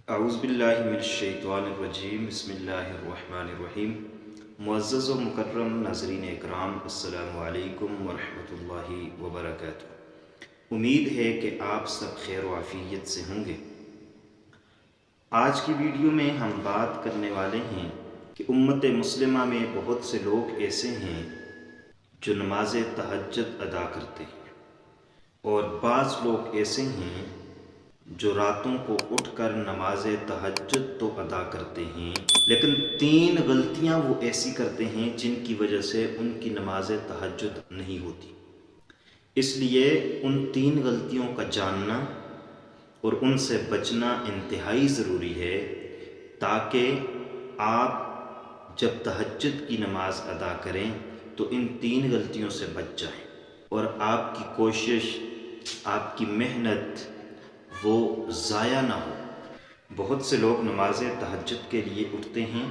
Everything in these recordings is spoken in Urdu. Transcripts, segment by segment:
اعوذ باللہ من الشیطان الرجیم، بسم اللہ الرحمن الرحیم۔ معزز و مکرم ناظرین اکرام، السلام علیکم ورحمۃ اللہ وبرکاتہ۔ امید ہے کہ آپ سب خیر و عافیت سے ہوں گے۔ آج کی ویڈیو میں ہم بات کرنے والے ہیں کہ امت مسلمہ میں بہت سے لوگ ایسے ہیں جو نماز تہجد ادا کرتے ہیں، اور بعض لوگ ایسے ہیں جو راتوں کو اٹھ کر نماز تہجد تو ادا کرتے ہیں، لیکن 3 غلطیاں وہ ایسی کرتے ہیں جن کی وجہ سے ان کی نماز تہجد نہیں ہوتی۔ اس لیے ان 3 غلطیوں کا جاننا اور ان سے بچنا انتہائی ضروری ہے، تاکہ آپ جب تہجد کی نماز ادا کریں تو ان 3 غلطیوں سے بچ جائیں، اور آپ کی کوشش، آپ کی محنت وہ ضائع نہ ہو۔ بہت سے لوگ نماز تہجد کے لیے اٹھتے ہیں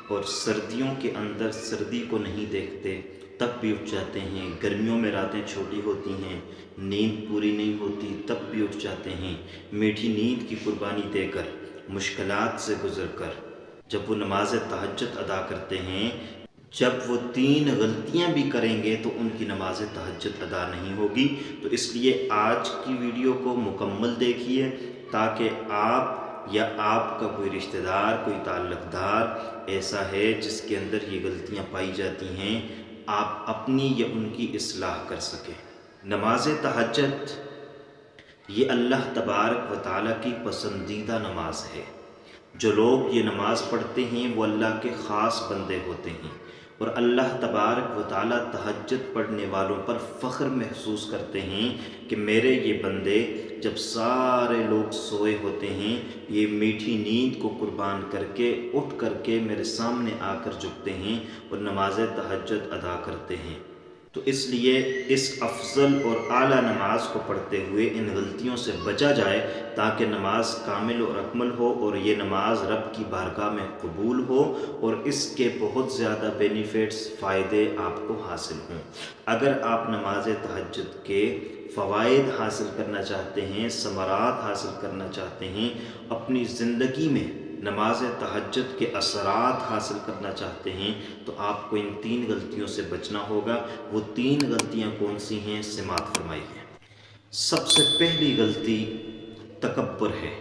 اور سردیوں کے اندر سردی کو نہیں دیکھتے، تب بھی اٹھ جاتے ہیں۔ گرمیوں میں راتیں چھوٹی ہوتی ہیں، نیند پوری نہیں ہوتی، تب بھی اٹھ جاتے ہیں۔ میٹھی نیند کی قربانی دے کر، مشکلات سے گزر کر جب وہ نماز تہجد ادا کرتے ہیں، جب وہ 3 غلطیاں بھی کریں گے تو ان کی نماز تہجد ادا نہیں ہوگی۔ تو اس لیے آج کی ویڈیو کو مکمل دیکھیے، تاکہ آپ یا آپ کا کوئی رشتہ دار، کوئی تعلق دار ایسا ہے جس کے اندر یہ غلطیاں پائی جاتی ہیں، آپ اپنی یا ان کی اصلاح کر سکیں۔ نماز تہجد یہ اللہ تبارک و تعالیٰ کی پسندیدہ نماز ہے۔ جو لوگ یہ نماز پڑھتے ہیں وہ اللہ کے خاص بندے ہوتے ہیں، اور اللہ تبارک و تعالیٰ تہجد پڑھنے والوں پر فخر محسوس کرتے ہیں کہ میرے یہ بندے جب سارے لوگ سوئے ہوتے ہیں، یہ میٹھی نیند کو قربان کر کے اٹھ کر کے میرے سامنے آ کر جھکتے ہیں اور نماز تہجد ادا کرتے ہیں۔ تو اس لیے اس افضل اور اعلیٰ نماز کو پڑھتے ہوئے ان غلطیوں سے بچا جائے، تاکہ نماز کامل اور اکمل ہو اور یہ نماز رب کی بارگاہ میں قبول ہو، اور اس کے بہت زیادہ بینیفٹس، فائدے آپ کو حاصل ہوں۔ اگر آپ نماز تہجد کے فوائد حاصل کرنا چاہتے ہیں، ثمرات حاصل کرنا چاہتے ہیں، اپنی زندگی میں نماز تہجد کے اثرات حاصل کرنا چاہتے ہیں، تو آپ کو ان 3 غلطیوں سے بچنا ہوگا۔ وہ 3 غلطیاں کون سی ہیں، سماعت فرمائیے۔ سب سے پہلی غلطی تکبر ہے۔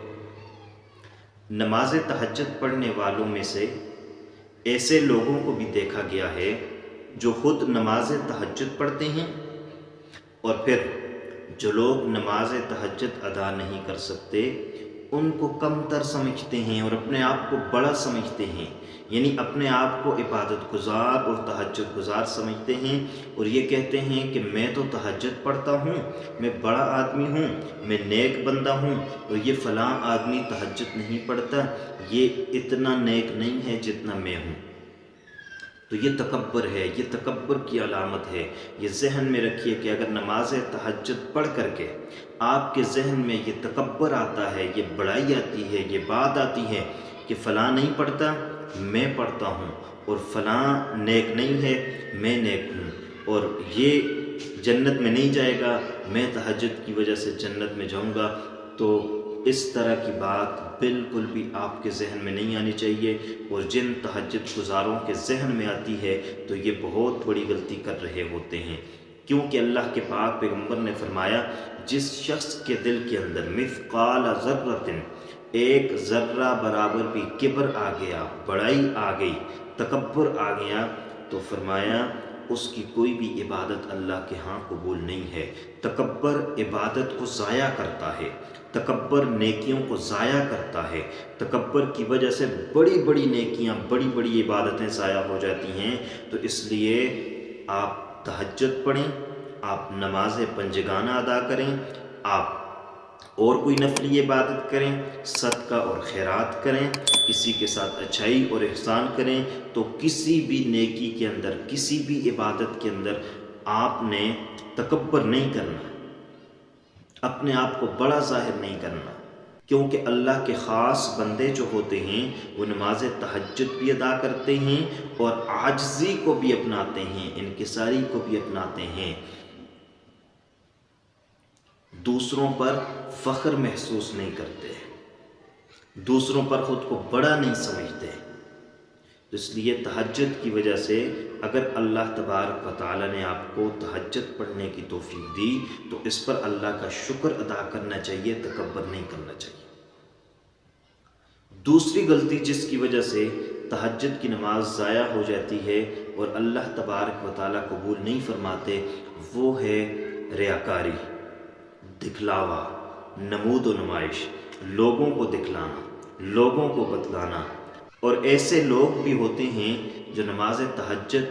نماز تہجد پڑھنے والوں میں سے ایسے لوگوں کو بھی دیکھا گیا ہے جو خود نماز تہجد پڑھتے ہیں، اور پھر جو لوگ نماز تہجد ادا نہیں کر سکتے ان کو کم تر سمجھتے ہیں اور اپنے آپ کو بڑا سمجھتے ہیں، یعنی اپنے آپ کو عبادت گزار اور تہجد گزار سمجھتے ہیں، اور یہ کہتے ہیں کہ میں تو تہجد پڑھتا ہوں، میں بڑا آدمی ہوں، میں نیک بندہ ہوں، اور یہ فلاں آدمی تہجد نہیں پڑھتا، یہ اتنا نیک نہیں ہے جتنا میں ہوں۔ تو یہ تکبر ہے، یہ تکبر کی علامت ہے۔ یہ ذہن میں رکھیے کہ اگر نماز تہجد پڑھ کر کے آپ کے ذہن میں یہ تکبر آتا ہے، یہ بڑائی آتی ہے، یہ بات آتی ہے کہ فلاں نہیں پڑھتا، میں پڑھتا ہوں، اور فلاں نیک نہیں ہے، میں نیک ہوں، اور یہ جنت میں نہیں جائے گا، میں تہجد کی وجہ سے جنت میں جاؤں گا، تو اس طرح کی بات بالکل بھی آپ کے ذہن میں نہیں آنی چاہیے، اور جن تہجد گزاروں کے ذہن میں آتی ہے تو یہ بہت بڑی غلطی کر رہے ہوتے ہیں، کیونکہ اللہ کے پاک پیغمبر نے فرمایا جس شخص کے دل کے اندر مثقال ذرۃ، ایک ذرہ برابر بھی کبر آ گیا، بڑائی آ گئی، تکبر آ گیا، تو فرمایا اس کی کوئی بھی عبادت اللہ کے ہاں قبول نہیں ہے۔ تکبر عبادت کو ضائع کرتا ہے، تکبر نیکیوں کو ضائع کرتا ہے، تکبر کی وجہ سے بڑی بڑی نیکیاں، بڑی بڑی عبادتیں ضائع ہو جاتی ہیں۔ تو اس لیے آپ تہجد پڑھیں، آپ نماز پنجگانہ ادا کریں، آپ اور کوئی نفلی عبادت کریں، صدقہ اور خیرات کریں، کسی کے ساتھ اچھائی اور احسان کریں، تو کسی بھی نیکی کے اندر، کسی بھی عبادت کے اندر آپ نے تکبر نہیں کرنا، اپنے آپ کو بڑا ظاہر نہیں کرنا، کیونکہ اللہ کے خاص بندے جو ہوتے ہیں وہ نماز تہجد بھی ادا کرتے ہیں اور عاجزی کو بھی اپناتے ہیں، انکساری کو بھی اپناتے ہیں، دوسروں پر فخر محسوس نہیں کرتے۔ دوسروں پر خود کو بڑا نہیں سمجھتے۔ تو اس لیے تہجد کی وجہ سے اگر اللہ تبارک و تعالیٰ نے آپ کو تہجد پڑھنے کی توفیق دی تو اس پر اللہ کا شکر ادا کرنا چاہیے، تکبر نہیں کرنا چاہیے۔ دوسری غلطی جس کی وجہ سے تہجد کی نماز ضائع ہو جاتی ہے اور اللہ تبارک و تعالیٰ قبول نہیں فرماتے، وہ ہے ریاکاری، دکھلاوا، نمود و نمائش، لوگوں کو دکھلانا، لوگوں کو بتلانا۔ اور ایسے لوگ بھی ہوتے ہیں جو نماز تہجد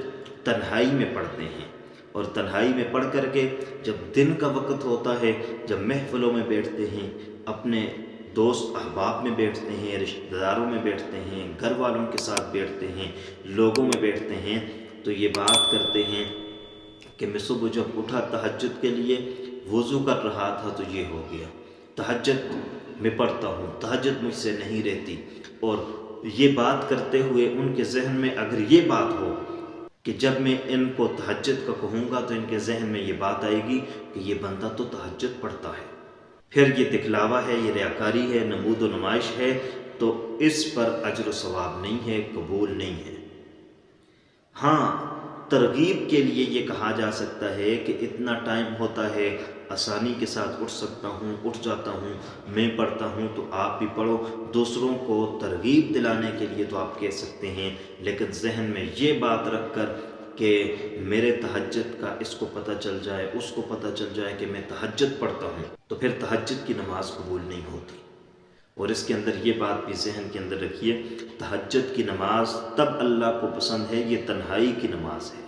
تنہائی میں پڑھتے ہیں، اور تنہائی میں پڑھ کر کے جب دن کا وقت ہوتا ہے، جب محفلوں میں بیٹھتے ہیں، اپنے دوست احباب میں بیٹھتے ہیں، رشتہ داروں میں بیٹھتے ہیں، گھر والوں کے ساتھ بیٹھتے ہیں، لوگوں میں بیٹھتے ہیں، تو یہ بات کرتے ہیں کہ میں صبح جب اٹھا تہجد کے لیے وضو کر رہا تھا تو یہ ہو گیا، تہجد میں پڑھتا ہوں، تہجد مجھ سے نہیں رہتی۔ اور یہ بات کرتے ہوئے ان کے ذہن میں اگر یہ بات ہو کہ جب میں ان کو تہجد کا کہوں گا تو ان کے ذہن میں یہ بات آئے گی کہ یہ بندہ تو تہجد پڑھتا ہے، پھر یہ دکھلاوا ہے، یہ ریاکاری ہے، نمود و نمائش ہے، تو اس پر اجر و ثواب نہیں ہے، قبول نہیں ہے۔ ہاں، ترغیب کے لیے یہ کہا جا سکتا ہے کہ اتنا ٹائم ہوتا ہے، آسانی کے ساتھ اٹھ سکتا ہوں، اٹھ جاتا ہوں، میں پڑھتا ہوں تو آپ بھی پڑھو۔ دوسروں کو ترغیب دلانے کے لیے تو آپ کہہ سکتے ہیں، لیکن ذہن میں یہ بات رکھ کر کہ میرے تہجد کا اس کو پتہ چل جائے، اس کو پتہ چل جائے کہ میں تہجد پڑھتا ہوں، تو پھر تہجد کی نماز قبول نہیں ہوتی۔ اور اس کے اندر یہ بات بھی ذہن کے اندر رکھیے، تہجد کی نماز تب اللہ کو پسند ہے، یہ تنہائی کی نماز ہے،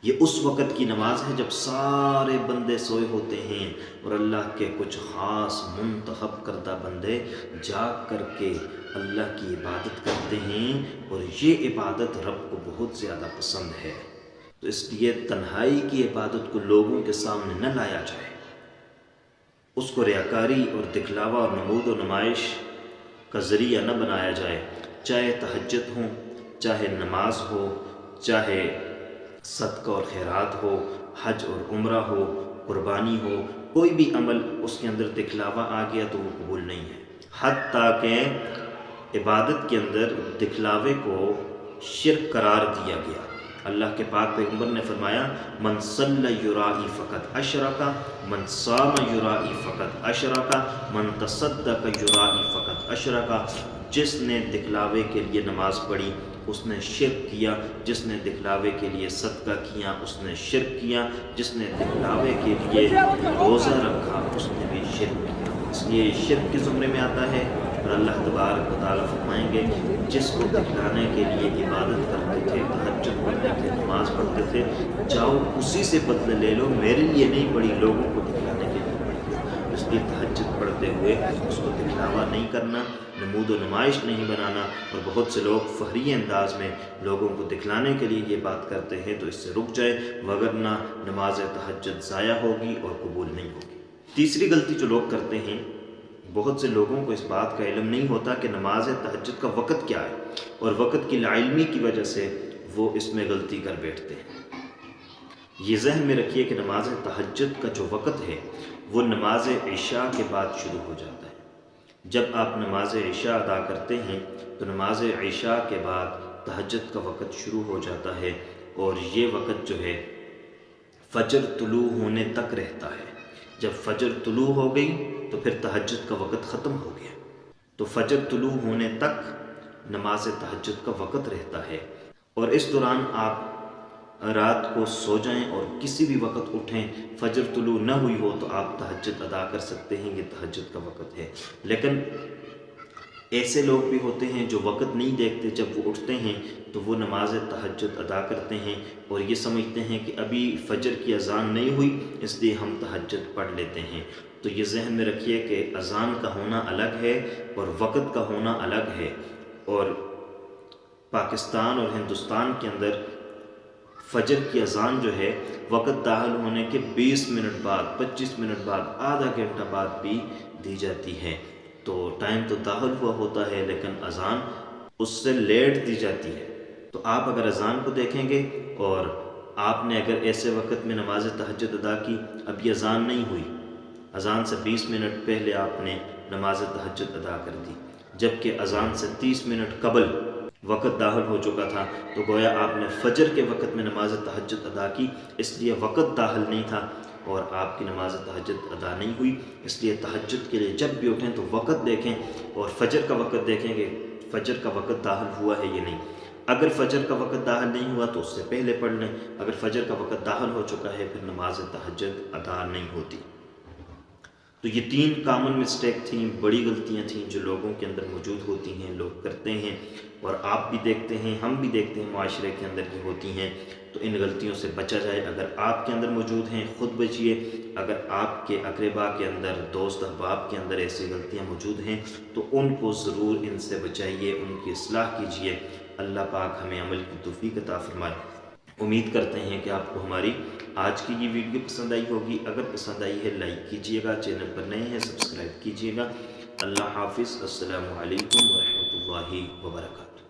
یہ اس وقت کی نماز ہے جب سارے بندے سوئے ہوتے ہیں اور اللہ کے کچھ خاص منتخب کردہ بندے جاگ کر کے اللہ کی عبادت کرتے ہیں، اور یہ عبادت رب کو بہت زیادہ پسند ہے۔ تو اس لیے تنہائی کی عبادت کو لوگوں کے سامنے نہ لایا جائے، اس کو ریاکاری اور دکھلاوا اور نمود و نمائش کا ذریعہ نہ بنایا جائے۔ چاہے تہجد ہو، چاہے نماز ہو، چاہے صدقہ اور خیرات ہو، حج اور عمرہ ہو، قربانی ہو، کوئی بھی عمل اس کے اندر دکھلاوا آ گیا تو وہ قبول نہیں ہے۔ حتیٰ کہ عبادت کے اندر دکھلاوے کو شرک قرار دیا گیا۔ اللہ کے پاک پیغمبر نے فرمایا، من صلی یرائی فقط اشرکا، من صام یرائی فقط اشرکا، من تصدق یرائی فقط اشرکا۔ جس نے دکھلاوے کے لیے نماز پڑھی اس نے شرک کیا، جس نے دکھلاوے کے لیے صدقہ کیا اس نے شرک کیا، جس نے دکھلاوے کے لیے روزہ رکھا اس نے بھی شرک کیا۔ اس لیے شرک کے زمرے میں آتا ہے۔ اور اللہ تبارک و تعالیٰ فرمائیں گے، جس کو دکھلانے کے لیے عبادت کرتے تھے، تہجد پڑھتے تھے، نماز پڑھتے تھے، جاؤ اسی سے بدلہ لے لو، میرے لیے نہیں پڑھی، لوگوں کو دکھلانے کے لیے پڑھی۔ اس لیے تہجد پڑھتے ہوئے اس کو دکھلاوا نہیں کرنا، نمود و نمائش نہیں بنانا۔ اور بہت سے لوگ فخری انداز میں لوگوں کو دکھلانے کے لیے یہ بات کرتے ہیں، تو اس سے رک جائے، وگرنہ نماز تہجد ضائع ہوگی اور قبول نہیں ہوگی۔ تیسری غلطی جو لوگ کرتے ہیں، بہت سے لوگوں کو اس بات کا علم نہیں ہوتا کہ نماز تہجد کا وقت کیا ہے، اور وقت کی لاعلمی کی وجہ سے وہ اس میں غلطی کر بیٹھتے ہیں۔ یہ ذہن میں رکھیے کہ نماز تہجد کا جو وقت ہے وہ نماز عشاء کے بعد شروع ہو جاتا ہے۔ جب آپ نماز عشاء ادا کرتے ہیں تو نماز عشاء کے بعد تہجد کا وقت شروع ہو جاتا ہے، اور یہ وقت جو ہے فجر طلوع ہونے تک رہتا ہے۔ جب فجر طلوع ہو گئی تو پھر تہجد کا وقت ختم ہو گیا۔ تو فجر طلوع ہونے تک نماز تہجد کا وقت رہتا ہے، اور اس دوران آپ رات کو سو جائیں اور کسی بھی وقت اٹھیں، فجر طلوع نہ ہوئی ہو تو آپ تہجد ادا کر سکتے ہیں، یہ تہجد کا وقت ہے۔ لیکن ایسے لوگ بھی ہوتے ہیں جو وقت نہیں دیکھتے، جب وہ اٹھتے ہیں تو وہ نماز تہجد ادا کرتے ہیں اور یہ سمجھتے ہیں کہ ابھی فجر کی اذان نہیں ہوئی اس لیے ہم تہجد پڑھ لیتے ہیں۔ تو یہ ذہن میں رکھیے کہ اذان کا ہونا الگ ہے اور وقت کا ہونا الگ ہے، اور پاکستان اور ہندوستان کے اندر فجر کی اذان جو ہے وقت داخل ہونے کے 20 منٹ بعد، 25 منٹ بعد، آدھا گھنٹہ بعد بھی دی جاتی ہے۔ تو ٹائم تو داخل ہوا ہوتا ہے لیکن اذان اس سے لیٹ دی جاتی ہے۔ تو آپ اگر اذان کو دیکھیں گے اور آپ نے اگر ایسے وقت میں نماز تہجد ادا کی، ابھی اذان نہیں ہوئی، اذان سے 20 منٹ پہلے آپ نے نماز تہجد ادا کر دی، جبکہ اذان سے 30 منٹ قبل وقت داخل ہو چکا تھا، تو گویا آپ نے فجر کے وقت میں نماز تہجد ادا کی، اس لیے وقت داخل نہیں تھا اور آپ کی نماز تہجد ادا نہیں ہوئی۔ اس لیے تہجد کے لیے جب بھی اٹھیں تو وقت دیکھیں اور فجر کا وقت دیکھیں کہ فجر کا وقت داخل ہوا ہے یا نہیں۔ اگر فجر کا وقت داخل نہیں ہوا تو اس سے پہلے پڑھ لیں، اگر فجر کا وقت داخل ہو چکا ہے پھر نماز تہجد ادا نہیں ہوتی۔ تو یہ 3 کامن مسٹیک تھیں، بڑی غلطیاں تھیں جو لوگوں کے اندر موجود ہوتی ہیں، لوگ کرتے ہیں اور آپ بھی دیکھتے ہیں، ہم بھی دیکھتے ہیں معاشرے کے اندر یہ ہوتی ہیں۔ تو ان غلطیوں سے بچا جائے۔ اگر آپ کے اندر موجود ہیں خود بچیے، اگر آپ کے اقربا کے اندر، دوست احباب کے اندر ایسی غلطیاں موجود ہیں تو ان کو ضرور ان سے بچائیے، ان کی اصلاح کیجیے۔ اللہ پاک ہمیں عمل کی توفیق عطا فرمائے۔ امید کرتے ہیں کہ آپ کو ہماری آج کی یہ ویڈیو پسند آئی ہوگی۔ اگر پسند آئی ہے لائک کیجیے گا، چینل پر نئے ہیں سبسکرائب کیجیے گا۔ اللہ حافظ، السلام علیکم ورحمۃ اللہ وبرکاتہ۔